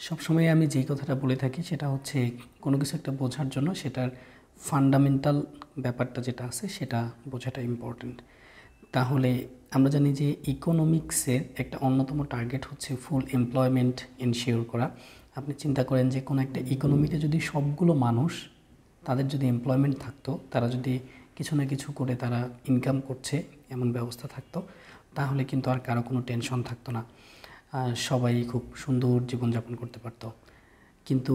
সবসময় আমি যেই কথাটা বলে থাকি সেটা হচ্ছে কোনো কিছু একটা বোঝার জন্য সেটার ফান্ডামেন্টাল ব্যাপারটা যেটা আছে সেটা বোঝাটা ইম্পর্ট্যান্ট। তাহলে আমরা জানি যে ইকোনমিক্সের একটা অন্যতম টার্গেট হচ্ছে ফুল এমপ্লয়মেন্ট এনশিওর করা। আপনি চিন্তা করেন যে কোনো একটা ইকোনমিতে যদি সবগুলো মানুষ তাদের যদি এমপ্লয়মেন্ট থাকতো, তারা যদি কিছু না কিছু করে তারা ইনকাম করছে এমন ব্যবস্থা থাকতো, তাহলে কিন্তু আর কারো কোনো টেনশন থাকতো না, সবাই খুব সুন্দর জীবনযাপন করতে পারতো। কিন্তু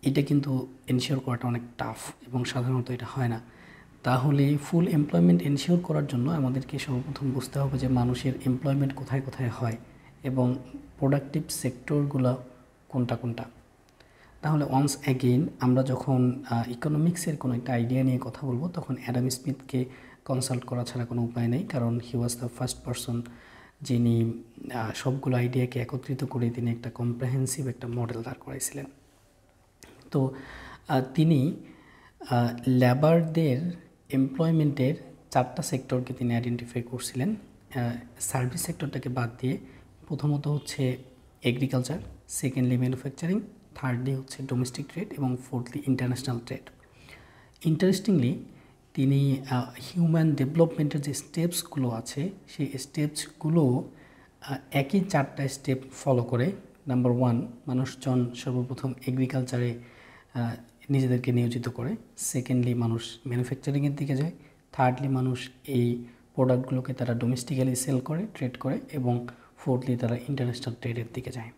এটা কিন্তু এনশিওর করাটা অনেক টাফ এবং সাধারণত এটা হয় না। তাহলে ফুল এমপ্লয়মেন্ট এনশিওর করার জন্য আমাদেরকে সর্বপ্রথম বুঝতে হবে যে মানুষের এমপ্লয়মেন্ট কোথায় কোথায় হয় এবং প্রোডাক্টিভ সেক্টরগুলো কোনটা কোনটা। তাহলে ওয়ান্স অ্যাগেইন আমরা যখন ইকোনমিক্সের কোনো একটা আইডিয়া নিয়ে কথা বলবো তখন অ্যাডাম স্মিথকে কনসাল্ট করা ছাড়া কোনো উপায় নেই, কারণ হি ওয়াজ দ্য ফার্স্ট পারসন যিনি সবগুলো আইডিয়াকে একত্রিত করে তিনি একটা কম্প্রেহেন্সিভ একটা মডেল দাঁড় করাইছিলেন। তো তিনি লেবারদের এমপ্লয়মেন্টের 4টা সেক্টরকে তিনি আইডেন্টিফাই করছিলেন, সার্ভিস সেক্টরটাকে বাদ দিয়ে। প্রথমত হচ্ছে এগ্রিকালচার, সেকেন্ডলি ম্যানুফ্যাকচারিং, থার্ডলি হচ্ছে ডোমেস্টিক ট্রেড এবং ফোর্থলি ইন্টারন্যাশনাল ট্রেড। ইন্টারেস্টিংলি তিনি হিউম্যান ডেভেলপমেন্টের যে স্টেপসগুলো আছে সেই স্টেপসগুলো একই 4টা স্টেপ ফলো করে। নাম্বার 1, মানুষজন সর্বপ্রথম এগ্রিকালচারে নিজেদেরকে নিয়োজিত করে। সেকেন্ডলি মানুষ ম্যানুফ্যাকচারিংয়ের দিকে যায়। থার্ডলি মানুষ এই প্রোডাক্টগুলোকে তারা ডোমেস্টিক্যালি সেল করে, ট্রেড করে। এবং ফোর্থলি তারা ইন্টারন্যাশনাল ট্রেডের দিকে যায়।